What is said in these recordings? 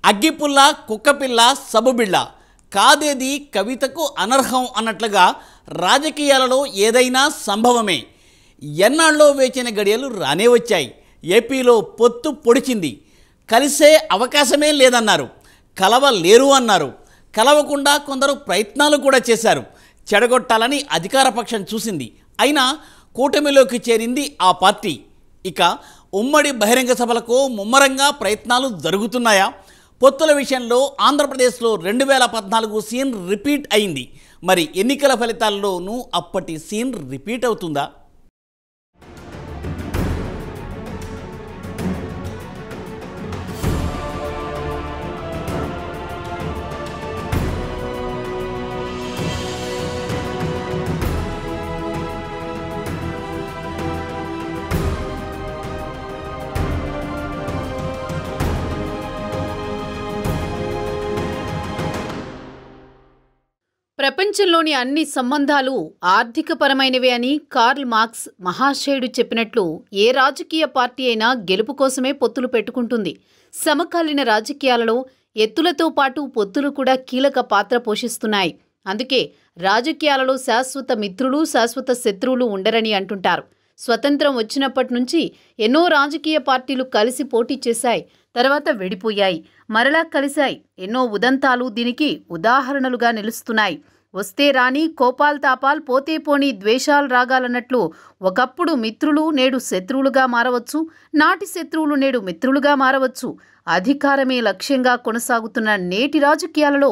అగ్గిపుల్ల కుక్కపిల్ల సబుబిళ్ళ కాదేది కవితకు అనర్హం అన్నట్లుగా రాజకీయాలలో ఏదైనా సంభవమే. ఎన్నాళ్ళో వేచిన గడియలు రానే వచ్చాయి. ఏపీలో పొత్తు పొడిచింది. కలిసే అవకాశమే లేదన్నారు, కలవలేరు అన్నారు. కలవకుండా కొందరు ప్రయత్నాలు కూడా చేశారు. చెడగొట్టాలని అధికార పక్షం చూసింది. అయినా కూటమిలోకి చేరింది ఆ పార్టీ. ఇక ఉమ్మడి బహిరంగ సభలకు ముమ్మరంగా ప్రయత్నాలు జరుగుతున్నాయా? పొత్తుల విషయంలో ఆంధ్రప్రదేశ్లో 2014 సీన్ రిపీట్ అయింది. మరి ఎన్నికల ఫలితాల్లోనూ అప్పటి సీన్ రిపీట్ అవుతుందా? ప్రపంచంలోని అన్ని సంబంధాలు ఆర్థికపరమైనవే అని కార్ల్ మార్క్స్ మహాశయుడు చెప్పినట్లు ఏ రాజకీయ పార్టీ అయినా గెలుపు కోసమే పొత్తులు పెట్టుకుంటుంది. సమకాలీన రాజకీయాలలో ఎత్తులతో పాటు పొత్తులు కూడా కీలక పాత్ర పోషిస్తున్నాయి. అందుకే రాజకీయాలలో శాశ్వత మిత్రులు, శాశ్వత శత్రువులు ఉండరని అంటుంటారు. స్వతంత్రం వచ్చినప్పటి నుంచి ఎన్నో రాజకీయ పార్టీలు కలిసి పోటీ చేశాయి, తర్వాత విడిపోయాయి, మరలా కలిశాయి. ఎన్నో ఉదంతాలు దీనికి ఉదాహరణలుగా నిలుస్తున్నాయి. వస్తే రాని కోపాల్ తాపాల్, పోతే పోని ద్వేషాలు రాగాలన్నట్లు ఒకప్పుడు మిత్రులు నేడు శత్రువులుగా మారవచ్చు, నాటి శత్రువులు నేడు మిత్రులుగా మారవచ్చు. అధికారమే లక్ష్యంగా కొనసాగుతున్న నేటి రాజకీయాలలో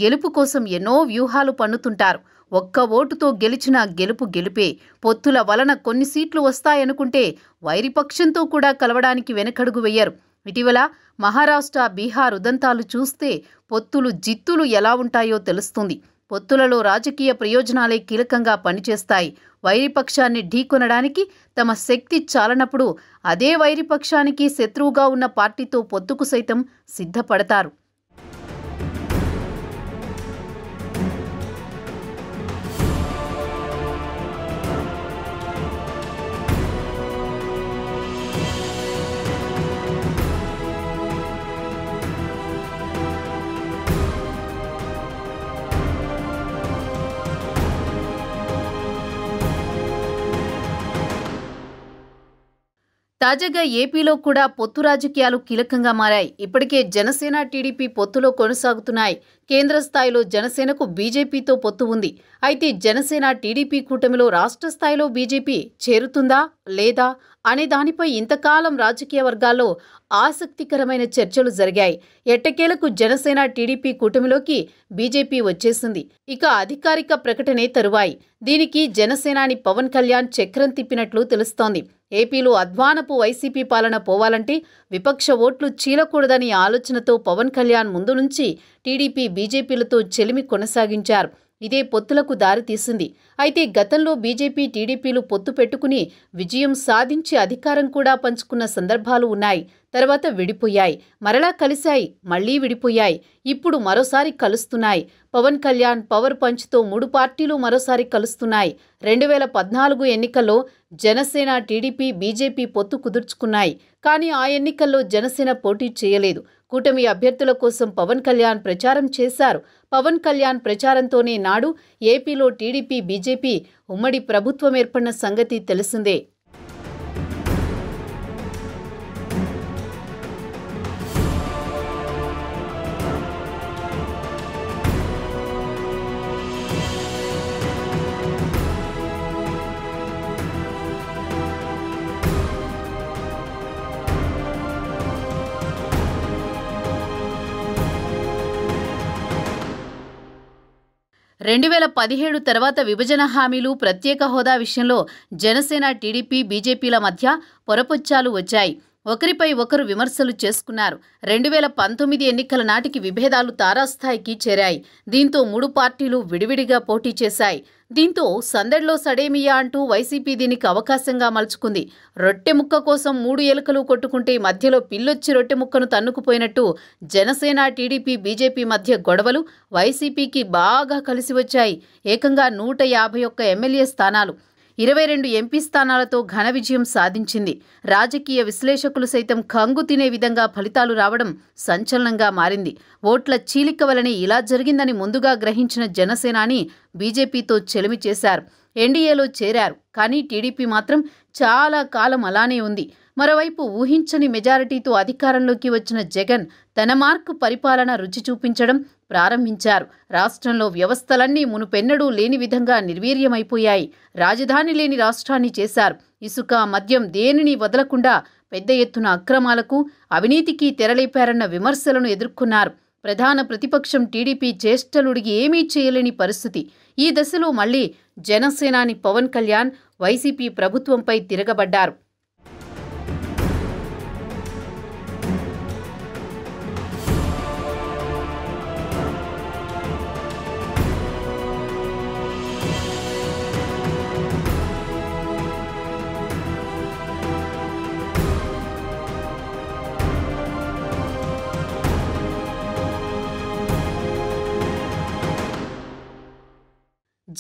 గెలుపు కోసం ఎన్నో వ్యూహాలు పన్నుతుంటారు. ఒక్క ఓటుతో గెలిచిన గెలుపు గెలుపే. పొత్తుల వలన కొన్ని సీట్లు వస్తాయనుకుంటే వైరిపక్షంతో కూడా కలవడానికి వెనకడుగు వెయ్యరు. ఇటీవల మహారాష్ట్ర, బీహార్ ఉదంతాలు చూస్తే పొత్తులు జిత్తులు ఎలా ఉంటాయో తెలుస్తుంది. పొత్తులలో రాజకీయ ప్రయోజనాలే కీలకంగా పనిచేస్తాయి. వైరిపక్షాన్ని ఢీకొనడానికి తమ శక్తి చాలనప్పుడు అదే వైరిపక్షానికి శత్రువుగా ఉన్న పార్టీతో పొత్తుకు సైతం సిద్ధపడతారు. తాజాగా ఏపీలో కూడా పొత్తు రాజకీయాలు కీలకంగా మారాయి. ఇప్పటికే జనసేన, టీడీపీ పొత్తులో కొనసాగుతున్నాయి. కేంద్ర స్థాయిలో జనసేనకు బీజేపీతో పొత్తు ఉంది. అయితే జనసేన, టీడీపీ కూటమిలో రాష్ట్ర స్థాయిలో బీజేపీ చేరుతుందా లేదా అనే దానిపై ఇంతకాలం రాజకీయ వర్గాల్లో ఆసక్తికరమైన చర్చలు జరిగాయి. ఎట్టకేలకు జనసేన, టీడీపీ కూటమిలోకి బీజేపీ వచ్చేసింది. ఇక అధికారిక ప్రకటనే తరువాయి. దీనికి జనసేనాని పవన్ కళ్యాణ్ చక్రం తిప్పినట్లు తెలుస్తోంది. ఏపీలో అధ్వానపు వైసీపీ పాలన పోవాలంటే విపక్ష ఓట్లు చీలకూడదని ఆలోచనతో పవన్ కళ్యాణ్ ముందు నుంచి టీడీపీ, బీజేపీలతో చెలిమి కొనసాగించారు. ఇదే పొత్తులకు దారితీసింది. అయితే గతంలో బీజేపీ, టీడీపీలు పొత్తు పెట్టుకుని విజయం సాధించి అధికారం కూడా పంచుకున్న సందర్భాలు ఉన్నాయి. తర్వాత విడిపోయాయి, మరలా కలిశాయి, మళ్లీ విడిపోయాయి. ఇప్పుడు మరోసారి కలుస్తున్నాయి. పవన్ కళ్యాణ్ పవర్ పంచ్తో 3 పార్టీలు మరోసారి కలుస్తున్నాయి. 2014 ఎన్నికల్లో జనసేన, టీడీపీ, బీజేపీ పొత్తు కుదుర్చుకున్నాయి. కానీ ఆ ఎన్నికల్లో జనసేన పోటీ చేయలేదు. కూటమి అభ్యర్థుల కోసం పవన్ కళ్యాణ్ ప్రచారం చేశారు. పవన్ కళ్యాణ్ ప్రచారంతోనే నాడు ఏపీలో టీడీపీ, బీజేపీ ఉమ్మడి ప్రభుత్వం ఏర్పడిన సంగతి తెలిసిందే. రెండు 2017 తర్వాత విభజన హామీలు, ప్రత్యేక హోదా విషయంలో జనసేన, టీడీపీ, బీజేపీల మధ్య పొరపొచ్చాలు వచ్చాయి. ఒకరిపై ఒకరు విమర్శలు చేసుకున్నారు. 2019 ఎన్నికల నాటికి విభేదాలు తారాస్థాయికి చేరాయి. దీంతో 3 పార్టీలు విడివిడిగా పోటీ చేశాయి. దీంతో సందడిలో సడేమియా అంటూ వైసీపీ దీనికి అవకాశంగా మలుచుకుంది. రొట్టె ముక్క కోసం 3 ఎలుకలు కొట్టుకుంటే మధ్యలో పిల్లొచ్చి రొట్టె ముక్కను తన్నుకుపోయినట్టు జనసేన, టీడీపీ, బీజేపీ మధ్య గొడవలు వైసీపీకి బాగా కలిసి వచ్చాయి. ఏకంగా 151 ఎమ్మెల్యే స్థానాలు. 22 ఎంపీ స్థానాలతో ఘన విజయం సాధించింది. రాజకీయ విశ్లేషకులు సైతం కంగు తినే విధంగా ఫలితాలు రావడం సంచలనంగా మారింది. ఓట్ల చీలిక వలనే ఇలా జరిగిందని ముందుగా గ్రహించిన జనసేనాని బీజేపీతో చెలిమి చేశారు. ఎన్డీఏలో చేరారు. కానీ టీడీపీ మాత్రం చాలా కాలం అలానే ఉంది. మరోవైపు ఊహించని మెజారిటీతో అధికారంలోకి వచ్చిన జగన్ తన మార్కు పరిపాలన రుచి చూపించడం ప్రారంభించారు. రాష్ట్రంలో వ్యవస్థలన్నీ మునుపెన్నడూ లేని విధంగా నిర్వీర్యమైపోయాయి. రాజధాని లేని రాష్ట్రాన్ని చేశారు. ఇసుక, మద్యం దేనిని వదలకుండా పెద్ద ఎత్తున అక్రమాలకు, అవినీతికి తెరలేపారన్న విమర్శలను ఎదుర్కొన్నారు. ప్రధాన ప్రతిపక్షం టీడీపీ చేష్టలుడికి ఏమీ చేయలేని పరిస్థితి. ఈ దశలో మళ్లీ జనసేనాని పవన్ కళ్యాణ్ వైసీపీ ప్రభుత్వంపై తిరగబడ్డారు.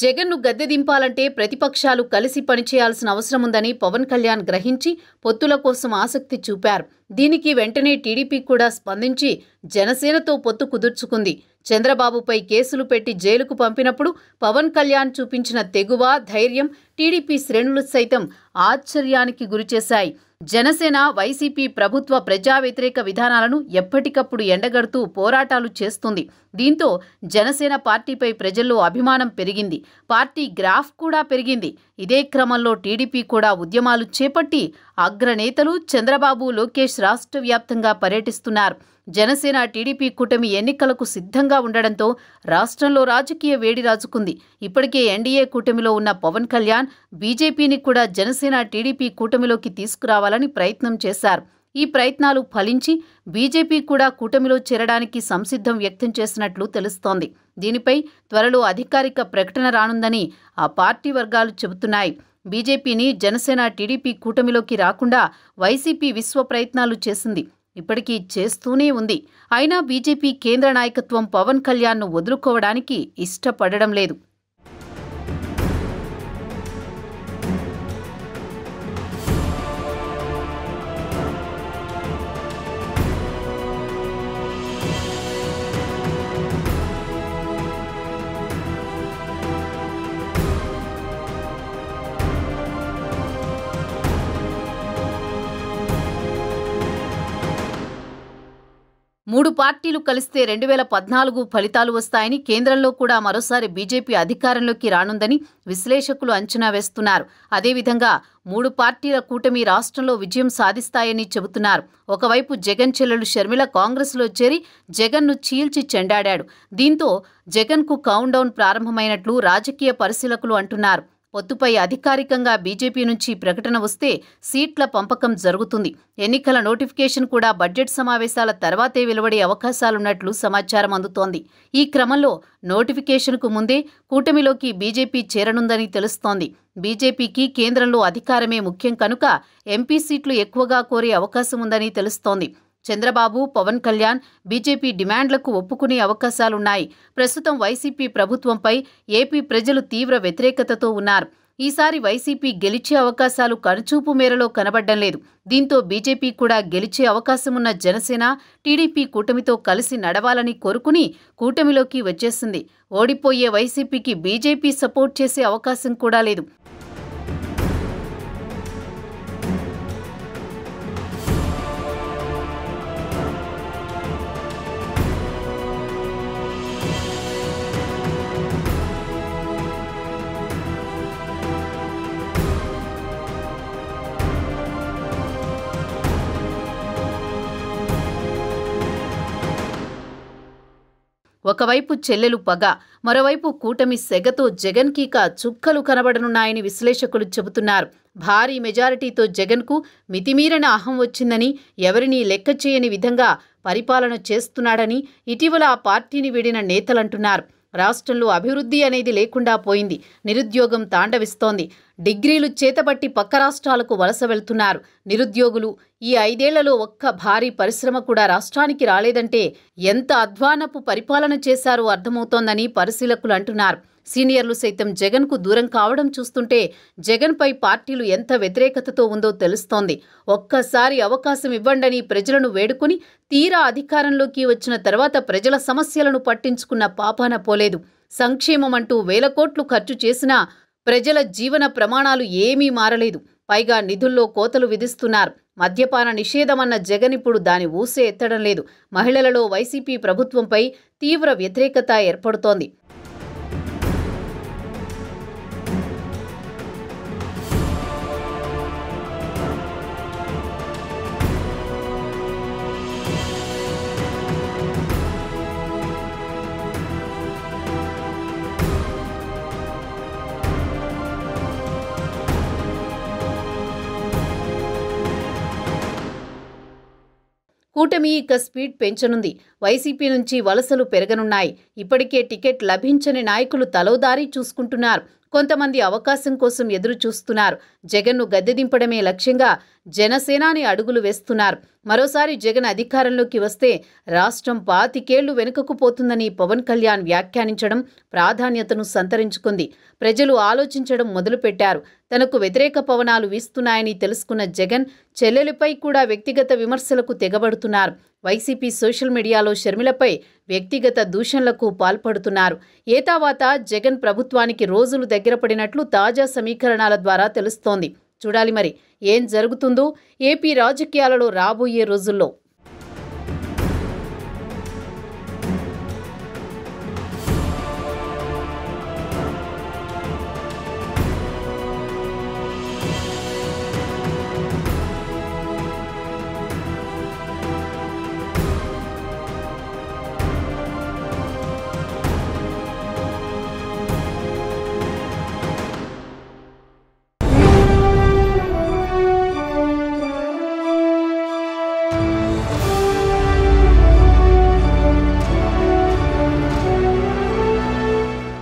జగన్ను గద్దె దింపాలంటే ప్రతిపక్షాలు కలిసి పనిచేయాల్సిన అవసరముందని పవన్ కళ్యాణ్ గ్రహించి పొత్తుల కోసం ఆసక్తి చూపారు. దీనికి వెంటనే టీడీపీ కూడా స్పందించి జనసేనతో పొత్తు కుదుర్చుకుంది. చంద్రబాబుపై కేసులు పెట్టి జైలుకు పంపినప్పుడు పవన్ కళ్యాణ్ చూపించిన తెగువ, ధైర్యం టీడీపీ శ్రేణులు సైతం ఆశ్చర్యానికి గురిచేశాయి. జనసేన వైసీపీ ప్రభుత్వ ప్రజా వ్యతిరేక విధానాలను ఎప్పటికప్పుడు ఎండగడుతూ పోరాటాలు చేస్తుంది. దీంతో జనసేన పార్టీపై ప్రజల్లో అభిమానం పెరిగింది. పార్టీ గ్రాఫ్ కూడా పెరిగింది. ఇదే క్రమంలో టీడీపీ కూడా ఉద్యమాలు చేపట్టి అగ్రనేతలు చంద్రబాబు, లోకేష్ రాష్ట్ర వ్యాప్తంగా పర్యటిస్తున్నారు. జనసేన టీడీపీ కూటమి ఎన్నికలకు సిద్ధంగా ఉండడంతో రాష్ట్రంలో రాజకీయ వేడి రాజుకుంది. ఇప్పటికే ఎన్డీఏ కూటమిలో ఉన్న పవన్ కళ్యాణ్ బీజేపీని కూడా జనసేన టీడీపీ కూటమిలోకి తీసుకురావాలని ప్రయత్నం చేశారు. ఈ ప్రయత్నాలు ఫలించి బీజేపీ కూడా కూటమిలో చేరడానికి సంసిద్ధం వ్యక్తం చేసినట్లు తెలుస్తోంది. దీనిపై త్వరలో అధికారిక ప్రకటన రానుందని ఆ పార్టీ వర్గాలు చెబుతున్నాయి. బీజేపీని జనసేన టీడీపీ కూటమిలోకి రాకుండా వైసీపీ విశ్వ ప్రయత్నాలు చేసింది. ఇప్పటికీ చేస్తూనే ఉంది. అయినా బీజేపీ కేంద్ర నాయకత్వం పవన్ కళ్యాణ్ను వదులుకోవడానికి ఇష్టపడడం లేదు. మూడు పార్టీలు కలిస్తే 2014 ఫలితాలు వస్తాయని, కేంద్రంలో కూడా మరోసారి బీజేపీ అధికారంలోకి రానుందని విశ్లేషకులు అంచనా వేస్తున్నారు. అదేవిధంగా 3 పార్టీల కూటమి రాష్ట్రంలో విజయం సాధిస్తాయని చెబుతున్నారు. ఒకవైపు జగన్ చెల్లెలు షర్మిల కాంగ్రెస్లో చేరి జగన్ను చీల్చి చెండాడాడు. దీంతో జగన్కు కౌంట్డౌన్ ప్రారంభమైనట్లు రాజకీయ పరిశీలకులు అంటున్నారు. పొత్తుపై అధికారికంగా బీజేపీ నుంచి ప్రకటన వస్తే సీట్ల పంపకం జరుగుతుంది. ఎన్నికల నోటిఫికేషన్ కూడా బడ్జెట్ సమావేశాల తర్వాతే వెలువడే అవకాశాలున్నట్లు సమాచారం అందుతోంది. ఈ క్రమంలో నోటిఫికేషన్కు ముందే కూటమిలోకి బీజేపీ చేరనుందని తెలుస్తోంది. బీజేపీకి కేంద్రంలో అధికారమే ముఖ్యం కనుక ఎంపీ సీట్లు ఎక్కువగా కోరే అవకాశం ఉందని తెలుస్తోంది. చంద్రబాబు, పవన్ కళ్యాణ్ బీజేపీ డిమాండ్లకు ఒప్పుకునే అవకాశాలున్నాయి. ప్రస్తుతం వైసీపీ ప్రభుత్వంపై ఏపీ ప్రజలు తీవ్ర వ్యతిరేకతతో ఉన్నారు. ఈసారి వైసీపీ గెలిచే అవకాశాలు కనుచూపు మేరలో కనబడ్డం లేదు. దీంతో బీజేపీ కూడా గెలిచే అవకాశమున్న జనసేన, టీడీపీ కూటమితో కలిసి నడవాలని కోరుకుని కూటమిలోకి వచ్చేసింది. ఓడిపోయే వైసీపీకి బీజేపీ సపోర్ట్ చేసే అవకాశం కూడా లేదు. ఒకవైపు చెల్లెలు పగ, మరోవైపు కూటమి సెగతో జగన్కీక చుక్కలు కనబడనున్నాయని విశ్లేషకులు చెబుతున్నారు. భారీ మెజారిటీతో జగన్కు మితిమీరిన అహం వచ్చిందని, ఎవరినీ లెక్క చేయని విధంగా పరిపాలన చేస్తున్నాడని ఇటీవల ఆ పార్టీని వీడిన నేతలంటున్నారు. రాష్ట్రంలో అభివృద్ధి అనేది లేకుండా పోయింది. నిరుద్యోగం తాండవిస్తోంది. డిగ్రీలు చేతబట్టి పక్క రాష్ట్రాలకు వలస వెళ్తున్నారు నిరుద్యోగులు. ఈ 5 ఏళ్లలో ఒక్క భారీ పరిశ్రమ కూడా రాష్ట్రానికి రాలేదంటే ఎంత అధ్వానపు పరిపాలన చేశారో అర్థమవుతోందని పరిశీలకులు అంటున్నారు. సీనియర్లు సైతం జగన్కు దూరం కావడం చూస్తుంటే జగన్పై పార్టీలు ఎంత వ్యతిరేకతతో ఉందో తెలుస్తోంది. ఒక్కసారి అవకాశం ఇవ్వండని ప్రజలను వేడుకుని తీరా అధికారంలోకి వచ్చిన తర్వాత ప్రజల సమస్యలను పట్టించుకున్న పాపాన పోలేదు. సంక్షేమం అంటూ వేల కోట్లు ఖర్చు చేసినా ప్రజల జీవన ప్రమాణాలు ఏమీ మారలేదు. పైగా నిధుల్లో కోతలు విధిస్తున్నారు. మద్యపాన నిషేధమన్న జగన్ ఇప్పుడు దాని ఊసే ఎత్తడం లేదు. మహిళలలో వైసీపీ ప్రభుత్వంపై తీవ్ర వ్యతిరేకత ఏర్పడుతోంది. కూటమి ఇక స్పీడ్ పెంచనుంది. వైసీపీ నుంచి వలసలు పెరగనున్నాయి. ఇప్పటికే టికెట్ లభించని నాయకులు తలోదారి చూసుకుంటున్నారు. కొంతమంది అవకాశం కోసం ఎదురు చూస్తున్నారు. జగన్ను గద్దెదింపడమే లక్ష్యంగా జనసేనాని అడుగులు వేస్తున్నారు. మరోసారి జగన్ అధికారంలోకి వస్తే రాష్ట్రం 25 ఏళ్లు వెనుకకు పోతుందని పవన్ కళ్యాణ్ వ్యాఖ్యానించడం ప్రాధాన్యతను సంతరించుకుంది. ప్రజలు ఆలోచించడం మొదలుపెట్టారు. తనకు వ్యతిరేక పవనాలు వీస్తున్నాయని తెలుసుకున్న జగన్ చెల్లెలిపై కూడా వ్యక్తిగత విమర్శలకు తెగబడుతున్నారు. వైసీపీ సోషల్ మీడియాలో షర్మిలపై వ్యక్తిగత దూషణలకు పాల్పడుతున్నారు. ఏతావాత జగన్ ప్రభుత్వానికి రోజులు దగ్గర పడినట్లు తాజా సమీకరణాల ద్వారా తెలుస్తోంది. చూడాలి మరి ఏం జరుగుతుందో ఏపీ రాజకీయాలలో రాబోయే రోజుల్లో.